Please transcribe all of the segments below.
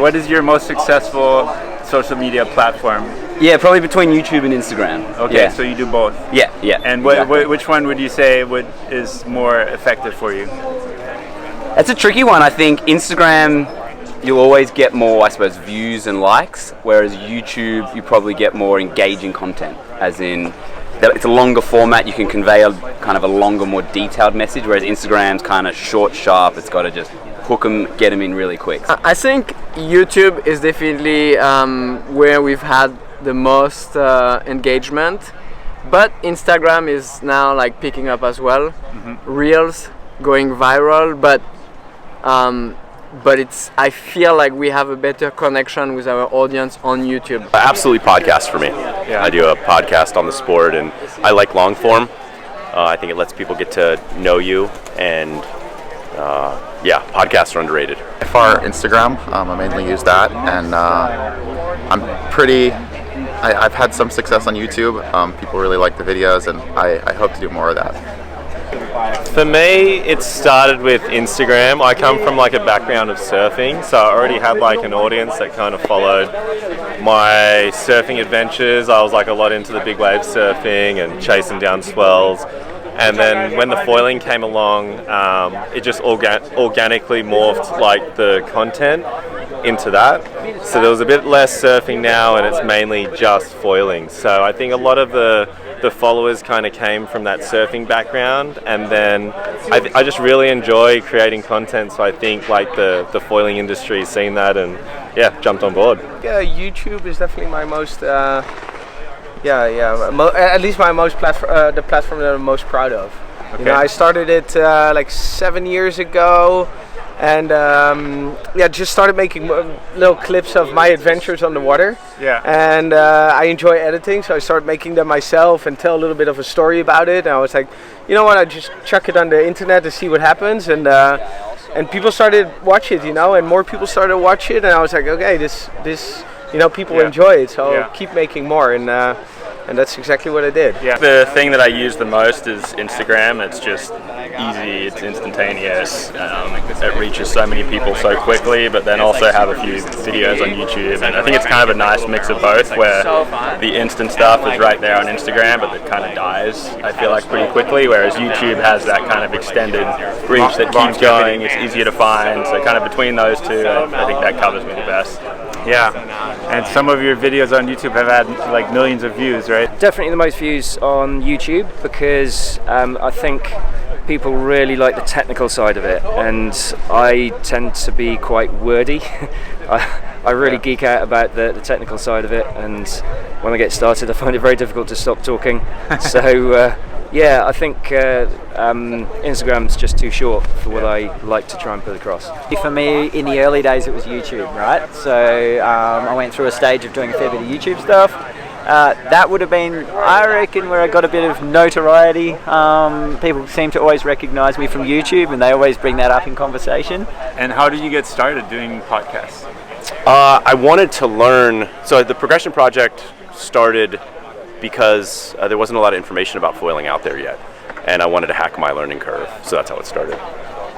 What is your most successful social media platform? Yeah, probably between YouTube and Instagram. Okay, yeah. so you do both. Yeah. And exactly. which one would you say is more effective for you? That's a tricky one. I think Instagram, you'll always get more, I suppose, views and likes, whereas YouTube, you probably get more engaging content, as in it's a longer format, you can convey a kind of a longer, more detailed message, whereas Instagram's kind of short, sharp, it's got to just hook them, get them in really quick. I think YouTube is definitely where we've had the most engagement, but Instagram is now like picking up as well. Reels going viral, but I feel like we have a better connection with our audience on YouTube. Absolutely podcast for me. Yeah. I do a podcast on the sport, and I like long form. I think it lets people get to know you, and podcasts are underrated. By far Instagram, I mainly use that, and I've had some success on YouTube. People really like the videos, and I hope to do more of that. For me, it started with Instagram. I come from like a background of surfing, so I already had like an audience that kind of followed my surfing adventures. I was like a lot into the big wave surfing and chasing down swells. And then when the foiling came along, it just organically morphed like the content into that. So there was a bit less surfing now, and it's mainly just foiling. So I think a lot of the followers kind of came from that surfing background, and then I just really enjoy creating content. So I think like the foiling industry seen that and jumped on board. Yeah, YouTube is definitely my most. At least my most the platform that I'm most proud of. Okay. You know, I started it like 7 years ago, and just started making little clips of my adventures on the water. Yeah. And I enjoy editing, so I started making them myself and tell a little bit of a story about it. And I was like, you know what? I just chuck it on the internet to see what happens, and people started watch it, you know, and more people started watch it, and I was like, okay, this. You know, people enjoy it, so keep making more, and that's exactly what I did. Yeah. The thing that I use the most is Instagram. It's just easy, it's instantaneous, it reaches so many people so quickly, but then also have a few videos on YouTube, and I think it's kind of a nice mix of both, where the instant stuff is right there on Instagram, but it kind of dies, I feel like, pretty quickly, whereas YouTube has that kind of extended reach that keeps going, it's easier to find, so kind of between those two, I think that covers me the best. Yeah, and some of your videos on YouTube have had like millions of views, right? Definitely the most views on YouTube, because I think people really like the technical side of it, and I tend to be quite wordy. I really geek out about the technical side of it, and when I get started I find it very difficult to stop talking. So I think Instagram's just too short for what I like to try and put across. For me, in the early days, it was YouTube, right? So I went through a stage of doing a fair bit of YouTube stuff. That would have been, I reckon, where I got a bit of notoriety. People seem to always recognize me from YouTube, and they always bring that up in conversation. And how did you get started doing podcasts? I wanted to learn, so the Progression Project started because there wasn't a lot of information about foiling out there yet, and I wanted to hack my learning curve, so that's how it started.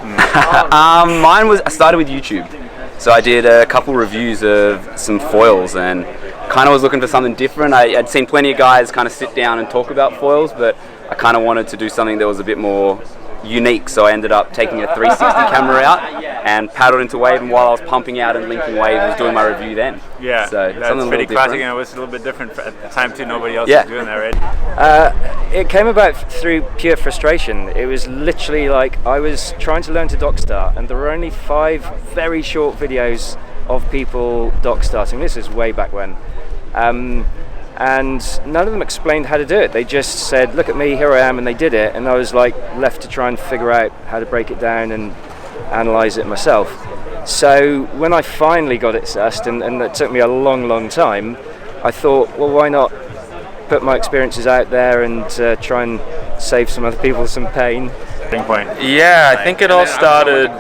I started with YouTube. So I did a couple reviews of some foils, and kind of was looking for something different. I'd seen plenty of guys kind of sit down and talk about foils, but I kind of wanted to do something that was a bit more unique, so I ended up taking a 360 camera out and paddled into wave, and while I was pumping out and linking wave, I was doing my review then. Yeah, so that's pretty classic, and it was a little bit different at the time too. Nobody else was doing that, right? It came about through pure frustration. It was literally like I was trying to learn to dock start, and there were only 5 very short videos of people dock starting. This is way back when. And none of them explained how to do it. They just said, look at me, here I am, and they did it, and I was like left to try and figure out how to break it down and analyze it myself. So when I finally got it sussed, and it took me a long time, I thought, well, why not put my experiences out there and try and save some other people some pain. Yeah, I think it all started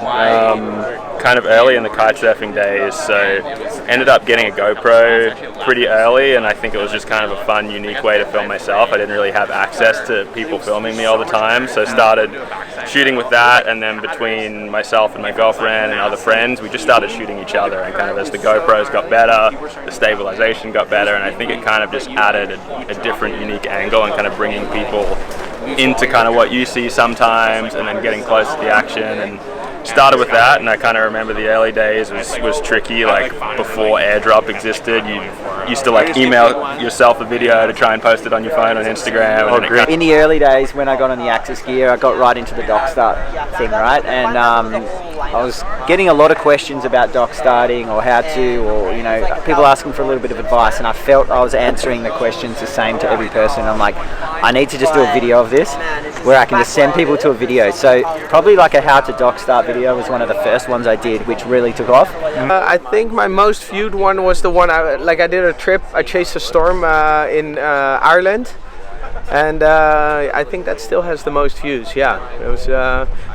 kind of early in the kite surfing days, so ended up getting a GoPro pretty early, and I think it was just kind of a fun, unique way to film myself. I didn't really have access to people filming me all the time, so started shooting with that, and then between myself and my girlfriend and other friends, we just started shooting each other, and kind of as the GoPros got better, the stabilization got better, and I think it kind of just added a different, unique angle and kind of bringing people into kind of what you see sometimes, and then getting close to the action, and started with that. And I kind of remember the early days was tricky, like before AirDrop existed. You used to like email yourself a video to try and post it on your phone on Instagram. In the early days when I got on the AWSI gear, I got right into the dock start thing, right? And I was getting a lot of questions about dock starting or how to, or you know, people asking for a little bit of advice, and I felt I was answering the questions the same to every person. I'm like, I need to just do a video of this where I can just send people to a video. So probably like a how to dock start video was one of the first ones I did, which really took off. I think my most viewed one was the one I did a trip. I chased a storm in Ireland, and I think that still has the most views. Yeah, it was.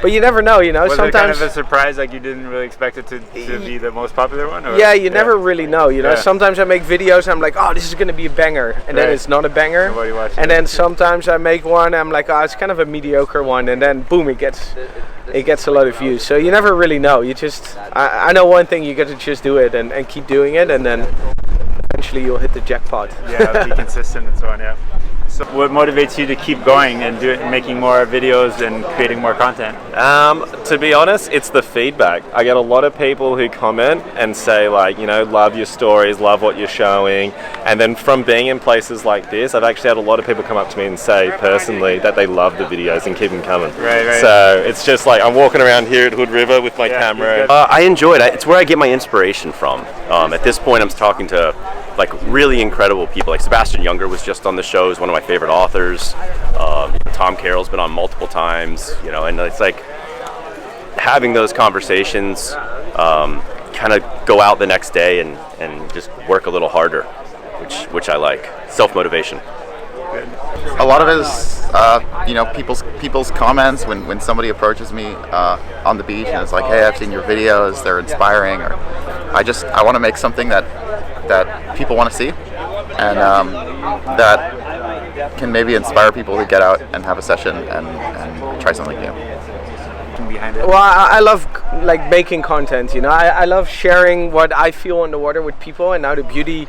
But you never know, you know. Was sometimes it kind of a surprise, like you didn't really expect it to be the most popular one? Or? Yeah, you never really know, you know. Sometimes I make videos and I'm like, oh, this is going to be a banger, and then it's not a banger. And then sometimes I make one, I'm like, oh, it's kind of a mediocre one, and then boom, it gets a lot of views. So you never really know. You just, I know one thing, you got to just do it and keep doing it, and then eventually you'll hit the jackpot. Yeah, be consistent and so on. Yeah. So what motivates you to keep going and making more videos and creating more content? To be honest, it's the feedback. I get a lot of people who comment and say, like, you know, love your stories, love what you're showing. And then from being in places like this, I've actually had a lot of people come up to me and say personally that they love the videos and keep them coming. Right. So it's just like I'm walking around here at Hood River with my camera. I enjoy it. It's where I get my inspiration from. At this point, I'm talking to like really incredible people. Like Sebastian Younger was just on the show, is one of my favorite authors. Tom Carroll's been on multiple times, you know, and it's like having those conversations, kind of go out the next day and just work a little harder, which I like. Self-motivation. A lot of it is, you know, people's comments when somebody approaches me on the beach and it's like, hey, I've seen your videos, they're inspiring, or I want to make something that people want to see, and that can maybe inspire people to get out and have a session and try something new. Well, I love like making content, you know. I love sharing what I feel on the water with people, and now the beauty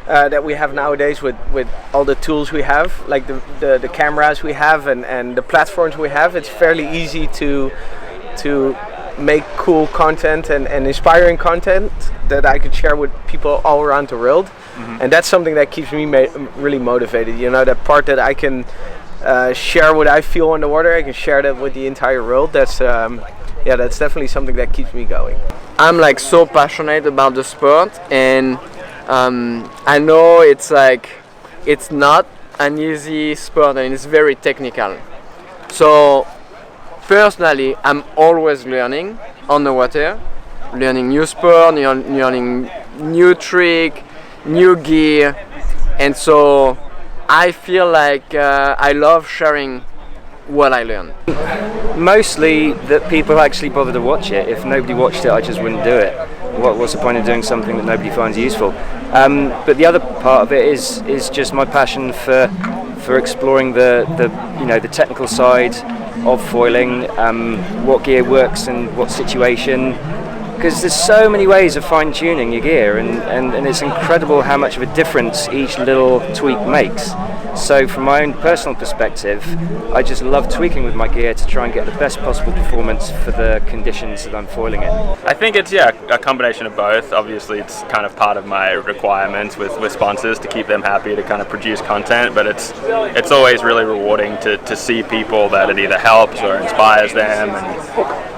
that we have nowadays with all the tools we have, like the cameras we have and the platforms we have, it's fairly easy to make cool content and inspiring content that I could share with people all around the world. And that's something that keeps me really motivated, you know, that part that I can share what I feel on the water, I can share that with the entire world. That's definitely something that keeps me going. I'm like so passionate about the sport, and I know it's not an easy sport, and it's very technical. So personally, I'm always learning on the water, learning new sport, learning new trick, new gear, and so I feel like I love sharing what I learn. Mostly that people actually bother to watch it. If nobody watched it, I just wouldn't do it. What's the point of doing something that nobody finds useful? But the other part of it is just my passion for exploring the technical side of foiling, what gear works and what situation. Because there's so many ways of fine-tuning your gear, and it's incredible how much of a difference each little tweak makes. So from my own personal perspective, I just love tweaking with my gear to try and get the best possible performance for the conditions that I'm foiling in. I think it's a combination of both. Obviously it's kind of part of my requirements with sponsors to keep them happy to kind of produce content, but it's always really rewarding to see people that it either helps or inspires them, and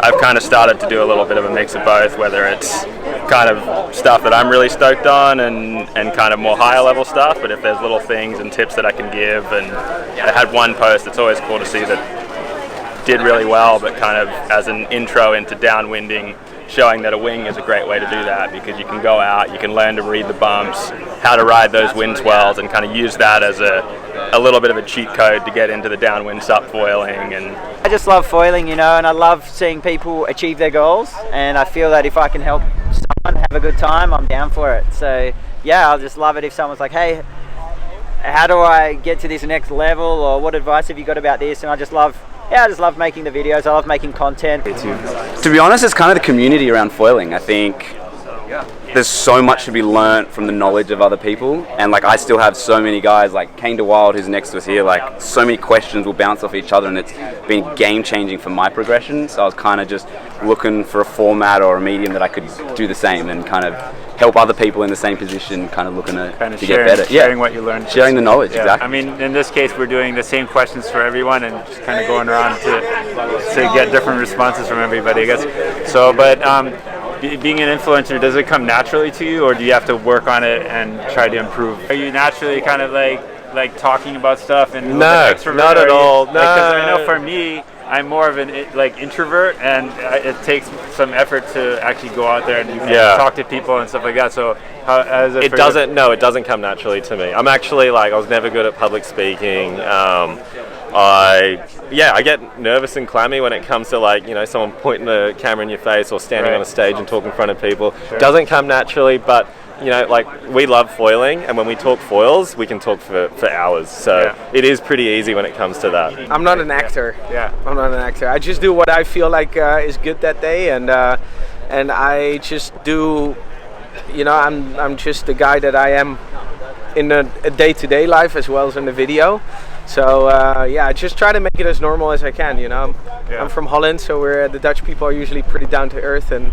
I've kind of started to do a little bit of a mix of both, whether it's kind of stuff that I'm really stoked on and kind of more higher level stuff, but if there's little things and tips that I can give, and I had one post that's always cool to see that did really well, but kind of as an intro into downwinding showing that a wing is a great way to do that, because you can go out, you can learn to read the bumps, how to ride those wind swells, and kind of use that as a little bit of a cheat code to get into the downwind SUP foiling. And I just love foiling, and I love seeing people achieve their goals, and I feel that if I can help someone have a good time, I'm down for it. So yeah, I'll just love it if someone's like, hey, how do I get to this next level, or what advice have you got about this? And I just love making the videos. I love making content. To be honest, it's kind of the community around foiling. I think there's so much to be learnt from the knowledge of other people, and like I still have so many guys like Kane De Wilde, who's next to us here, like so many questions will bounce off each other, and it's been game changing for my progression. So I was kind of just looking for a format or a medium that I could do the same and kind of help other people in the same position, kind of looking to get better. Sharing what you learned. Sharing the knowledge, exactly. I mean, in this case, we're doing the same questions for everyone and just kind of going around to get different responses from everybody, I guess. So, but being an influencer, does it come naturally to you, or do you have to work on it and try to improve? Are you naturally kind of like talking about stuff and no, not at all. No. Because I know for me, I'm more of an introvert, and it takes some effort to actually go out there and talk to people and stuff like that. So how is it? It doesn't come naturally to me. I'm actually I was never good at public speaking. I get nervous and clammy when it comes to someone pointing the camera in your face or standing on a stage and talking in front of people. Sure. Doesn't come naturally, but we love foiling, and when we talk foils, we can talk for hours. So it is pretty easy when it comes to that. I'm not an actor. Yeah. I'm not an actor. I just do what I feel like is good that day, and I just do. I'm just the guy that I am in a day-to-day life as well as in the video. So I just try to make it as normal as I can. I'm from Holland, so the Dutch people are usually pretty down to earth, and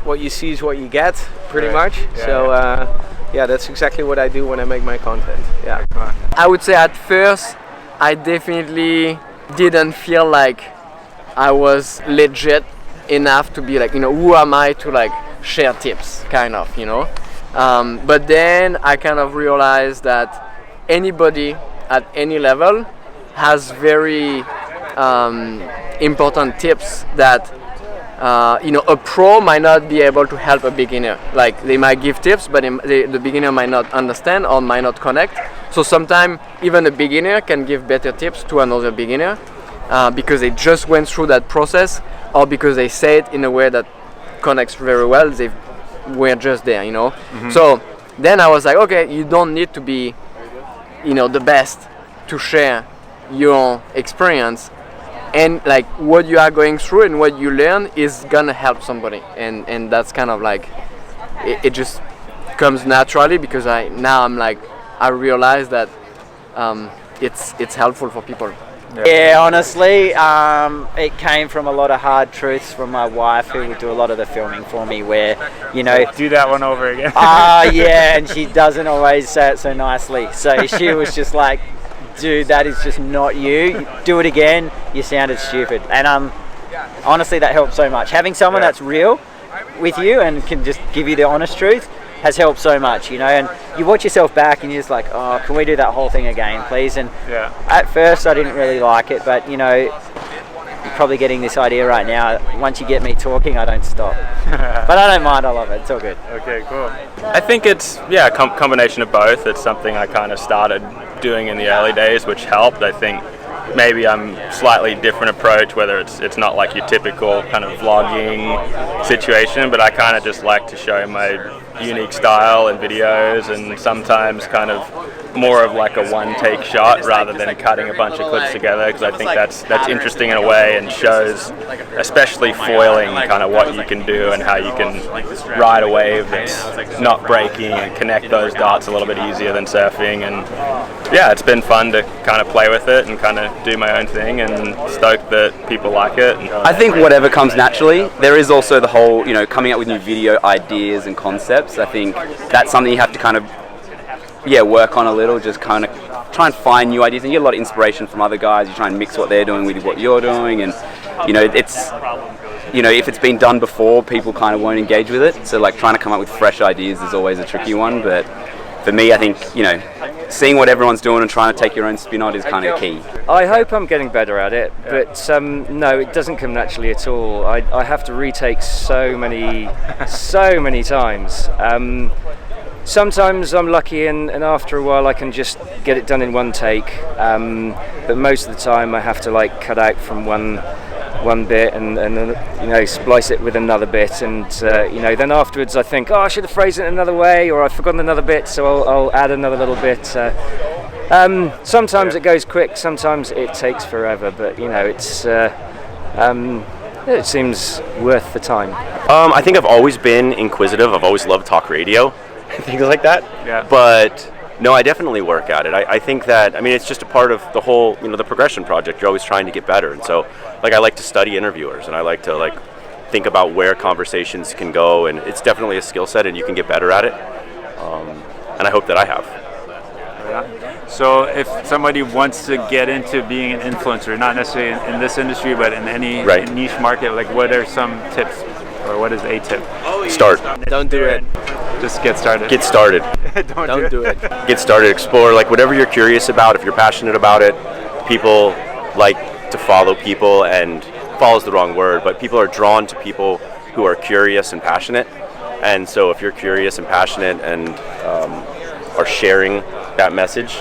what you see is what you get, pretty much. So that's exactly what I do when I make my content. Yeah. I would say at first, I definitely didn't feel like I was legit enough to be who am I to share tips, kind of, But then I kind of realized that anybody at any level has very important tips that a pro might not be able to help a beginner. They might give tips, but the beginner might not understand or might not connect. So sometimes even a beginner can give better tips to another beginner because they just went through that process, or because they say it in a way that connects very well. They were just there, Mm-hmm. So then I was like, okay, you don't need to be, the best to share your experience. And what you are going through and what you learn is gonna help somebody, and that's kind of it just comes naturally, because I realize that it's helpful for people. Yeah, honestly, it came from a lot of hard truths from my wife, who would do a lot of the filming for me, where, do that one over again. Yeah, and she doesn't always say it so nicely. So she was just like, dude, that is just not you. Do it again. You sounded stupid. And honestly, that helped so much. Having someone that's real with you and can just give you the honest truth has helped so much, And you watch yourself back and you're just like, oh, can we do that whole thing again, please? And at first I didn't really like it, but you're probably getting this idea right now. Once you get me talking, I don't stop. But I don't mind. I love it. It's all good. Okay, cool. I think it's a combination of both. It's something I kind of started doing in the early days, which helped. I think maybe I'm slightly different approach, whether it's not like your typical kind of vlogging situation, but I kind of just like to show my unique style in videos, and sometimes kind of more of like a one-take shot rather than cutting a bunch of clips together, because I think that's interesting in a way, and shows, especially foiling, kind of what you can do and how you can ride a wave that's not breaking and connect those dots a little bit easier than surfing. And it's been fun to kind of play with it and kind of do my own thing, and stoked that people like it. I think whatever comes naturally. There is also the whole, coming up with new video ideas and concepts. I think that's something you have to kind of work on a little, just kind of try and find new ideas, and you get a lot of inspiration from other guys. You try and mix what they're doing with what you're doing, and it's if it's been done before, people kind of won't engage with it. So trying to come up with fresh ideas is always a tricky one, but for me, I think seeing what everyone's doing and trying to take your own spin on it is kind of key. I hope I'm getting better at it, but no, it doesn't come naturally at all. I have to retake so many times. Sometimes I'm lucky and after a while I can just get it done in one take, but most of the time I have to like cut out from one bit and you know, splice it with another bit, and you know, then afterwards I think, oh, I should have phrased it another way, or I've forgotten another bit, so I'll add another little bit. Sometimes it goes quick, sometimes it takes forever, but you know, it seems worth the time. I think I've always been inquisitive. I've always loved talk radio, things like that. Yeah. But no, I definitely work at it. I think that, I mean, it's just a part of the whole, you know, the progression project. You're always trying to get better, and so like I like to study interviewers, and I like to like think about where conversations can go, and it's definitely a skill set, and you can get better at it. And I hope that I have. So if somebody wants to get into being an influencer, not necessarily in this industry, but in any niche market, like what are some tips, or what is a tip? Start. Don't do it. Just get started. Get started. Don't do it. Get started. Explore, like whatever you're curious about. If you're passionate about it, people like to follow people, and follow is the wrong word, but people are drawn to people who are curious and passionate. And so if you're curious and passionate and are sharing that message,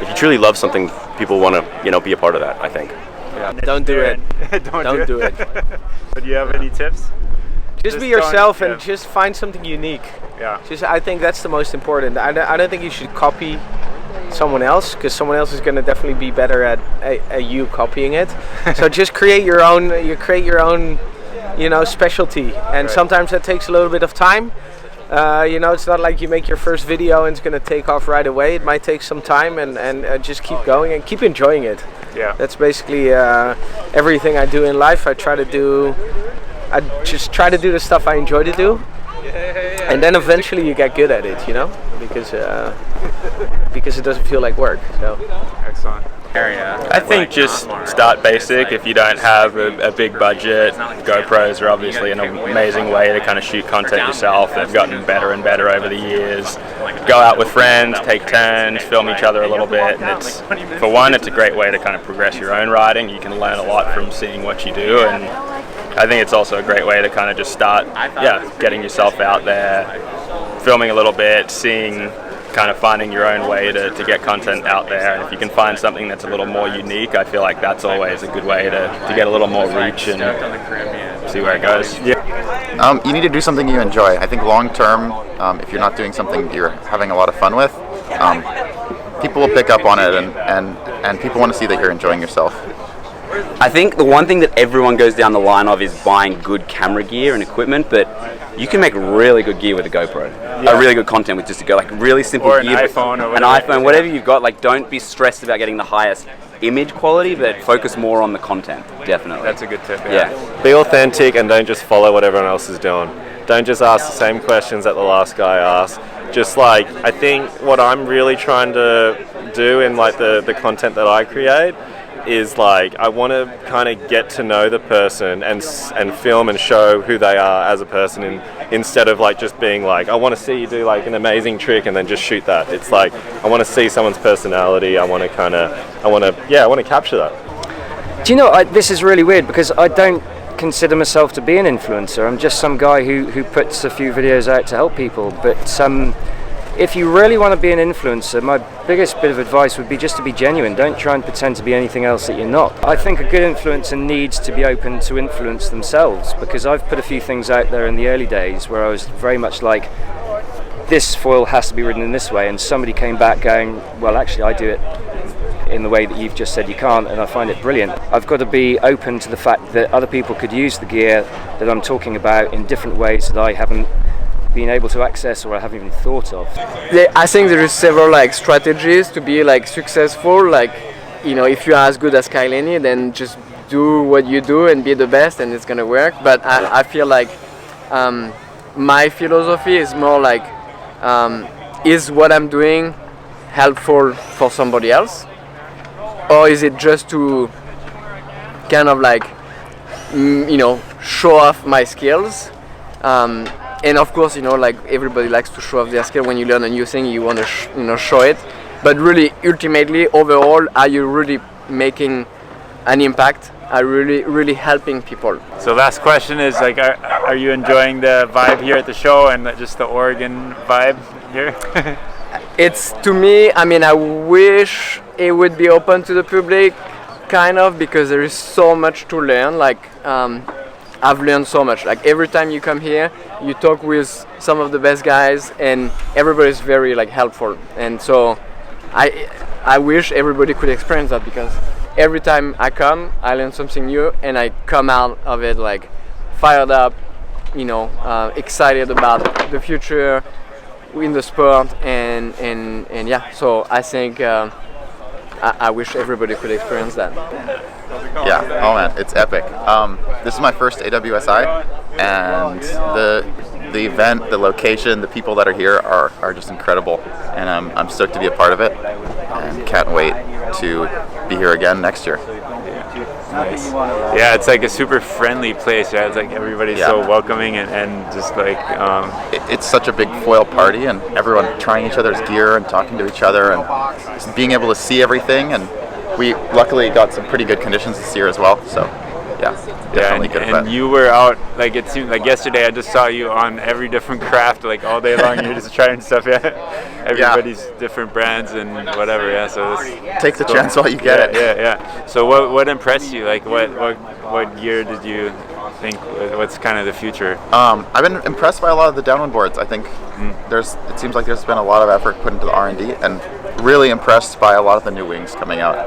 if you truly love something, people want to, you know, be a part of that, I think. Yeah. Don't do it. Don't do it. But do you have any tips? Just be yourself and just find something unique. Yeah. I think that's the most important. I don't think you should copy someone else, because someone else is going to definitely be better at you copying it. So just create your own. You know, specialty, and sometimes that takes a little bit of time. You know, it's not like you make your first video and it's going to take off right away. It might take some time, and just keep going and keep enjoying it. Yeah. That's basically everything I do in life. I just try to do the stuff I enjoy to do, and then eventually you get good at it, you know, because it doesn't feel like work. So. Excellent. I think just start basic. If you don't have a big budget, GoPros are obviously an amazing way to kind of shoot content yourself. They've gotten better and better over the years. Go out with friends, take turns, film each other a little bit, and it's, for one, it's a great way to kind of progress your own writing. You can learn a lot from seeing what you do, and I think it's also a great way to kind of just start, getting yourself out there, filming a little bit, kind of finding your own way to get content out there. And if you can find something that's a little more unique, I feel like that's always a good way to get a little more reach and see where it goes. Yeah. You need to do something you enjoy. I think long term, if you're not doing something you're having a lot of fun with, people will pick up on it, and people want to see that you're enjoying yourself. I think the one thing that everyone goes down the line of is buying good camera gear and equipment, but you can make really good gear with a GoPro. A really good content with just a like really simple or gear. An iPhone or whatever. An iPhone, whatever you've got. Like, don't be stressed about getting the highest image quality, but focus more on the content. Definitely. That's a good tip. Yeah. Be authentic and don't just follow what everyone else is doing. Don't just ask the same questions that the last guy asked. Just like, I think what I'm really trying to do in like the content that I create is like, I want to kind of get to know the person and film and show who they are as a person, instead of like just being like, I want to see you do like an amazing trick and then just shoot that. It's like, I want to see someone's personality. I want to capture that. Do you know, this is really weird, because I don't consider myself to be an influencer. I'm just some guy who puts a few videos out to help people, but if you really want to be an influencer, my biggest bit of advice would be just to be genuine. Don't try and pretend to be anything else that you're not. I think a good influencer needs to be open to influence themselves, because I've put a few things out there in the early days where I was very much like, this foil has to be written in this way, and somebody came back going, well, actually I do it in the way that you've just said you can't, and I find it brilliant. I've got to be open to the fact that other people could use the gear that I'm talking about in different ways that I haven't been able to access or I haven't even thought of. I think there is several like strategies to be like successful. Like, you know, if you are as good as Kaileni, then just do what you do and be the best, and it's gonna work. But I feel like my philosophy is more like, is what I'm doing helpful for somebody else, or is it just to kind of like show off my skills? and of course, you know, like everybody likes to show off their skill. When you learn a new thing, you want to show it. But really, ultimately, overall, are you really making an impact? Are really helping people? So last question is like, are you enjoying the vibe here at the show and just the Oregon vibe here? It's, to me, I mean, I wish it would be open to the public, kind of, because there is so much to learn. Like, I've learned so much. Like, every time you come here, you talk with some of the best guys, and everybody's very like helpful. And so, I wish everybody could experience that, because every time I come, I learn something new, and I come out of it like fired up, you know, excited about the future in the sport, and yeah. So I think I wish everybody could experience that. Yeah. Oh man, it's epic. This is my first AWSI, and the event, the location, the people that are here are just incredible, and I'm stoked to be a part of it, and can't wait to be here again next year. Nice. Yeah, it's like a super friendly place. Yeah, it's like everybody's so welcoming and just like. It's such a big foil party, and everyone trying each other's gear and talking to each other, and just being able to see everything. And we luckily got some pretty good conditions this year as well. So. Yeah, definitely good event. And you were out, like it seemed like yesterday I just saw you on every different craft like all day long. You're just trying stuff, everybody's different brands and whatever, so take the chance while you get it. Yeah. So what impressed you? Like what year did you think, what's kind of the future? I've been impressed by a lot of the downwind boards. I think it seems like there's been a lot of effort put into the R&D, and really impressed by a lot of the new wings coming out.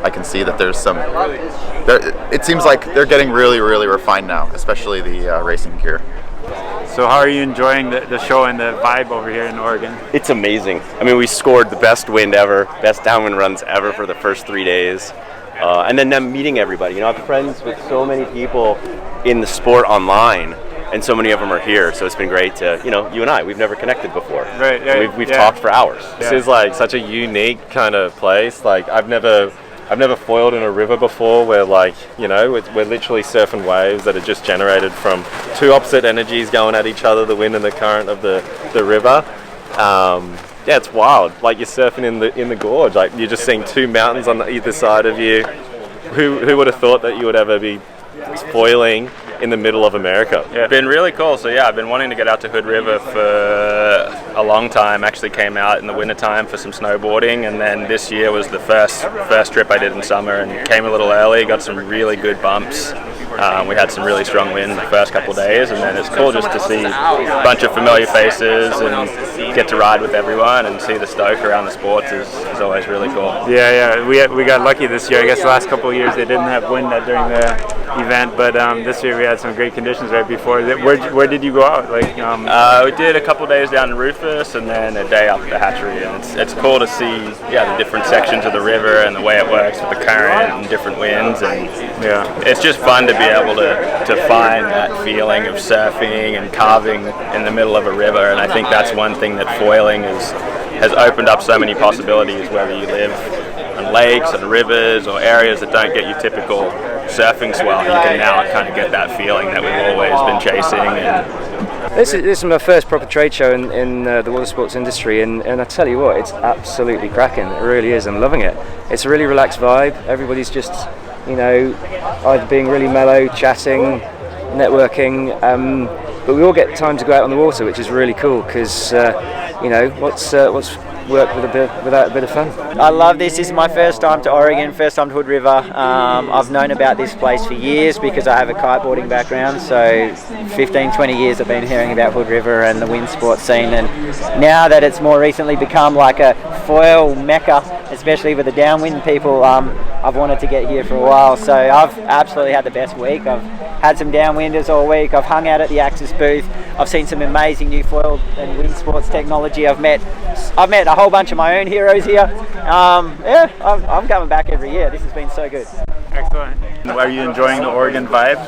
I can see that there's some. It seems like they're getting really, really refined now, especially the racing gear. So how are you enjoying the show and the vibe over here in Oregon? It's amazing. I mean, we scored the best wind ever, best downwind runs ever for the first 3 days. And then them meeting everybody. You know, I'm friends with so many people in the sport online, and so many of them are here. So it's been great to, you know, you and I, we've never connected before. Right. We've talked for hours. This is like such a unique kind of place. Like I've never foiled in a river before where, like, you know, we're literally surfing waves that are just generated from two opposite energies going at each other, the wind and the current of the river. Yeah, it's wild. Like you're surfing in the gorge. Like you're just seeing two mountains on either side of you. Who would have thought that you would ever be foiling in the middle of America? Yeah, been really cool. So yeah, I've been wanting to get out to Hood River for a long time. Actually came out in the wintertime for some snowboarding, and then this year was the first trip I did in summer, and came a little early, got some really good bumps. We had some really strong wind the first couple of days, and then it's cool just to see a bunch of familiar faces and get to ride with everyone and see the stoke around the sports is always really cool. Yeah, we got lucky this year. I guess the last couple of years they didn't have wind during the event, but this year we had some great conditions right before. Where did you go out? Like we did a couple of days down in Rufus and then a day up at the hatchery, and it's cool to see the different sections of the river and the way it works with the current and different winds, and it's just fun to be able to find that feeling of surfing and carving in the middle of a river. And I think that's one thing that foiling has opened up so many possibilities, whether you live on lakes and rivers or areas that don't get your typical surfing swell. You can now kind of get that feeling that we've always been chasing. And this is my first proper trade show in the water sports industry, and I tell you what, it's absolutely cracking. It really is. I'm loving it. It's a really relaxed vibe. Everybody's just, you know, either being really mellow, chatting, networking, but we all get time to go out on the water, which is really cool, because you know, what's work without a bit of fun. I love this. This is my first time to Oregon, first time to Hood River. I've known about this place for years because I have a kiteboarding background, so 15-20 years I've been hearing about Hood River and the wind sports scene, and now that it's more recently become like a foil mecca, especially with the downwind people, I've wanted to get here for a while. So I've absolutely had the best week. I've had some downwinders all week. I've hung out at the AWSI booth. I've seen some amazing new foil and wind sports technology. I've met a whole bunch of my own heroes here. I'm coming back every year. This has been so good. Excellent. Are you enjoying the Oregon vibe?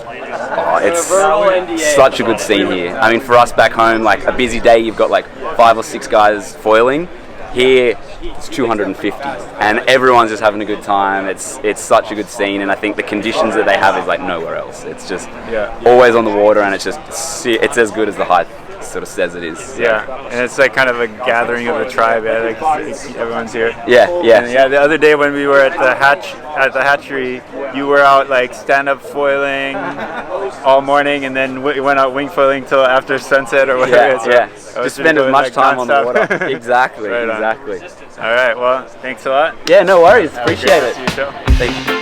Oh, it's such a good scene here. I mean, for us back home, like a busy day, you've got like 5 or 6 guys foiling. Here, it's 250, and everyone's just having a good time. It's such a good scene, and I think the conditions that they have is like nowhere else. It's just always on the water, and it's as good as the height sort of says it is. Yeah, and it's like kind of a gathering of the tribe. Yeah, like everyone's here. Yeah. And yeah, the other day when we were at the hatchery, you were out like stand-up foiling all morning, and then went out wing foiling till after sunset or whatever. Yeah. Just spend as much time on the water. Exactly. Right exactly. All right. Well, thanks a lot. Yeah. No worries. Appreciate it. See you, Joe. Thank you.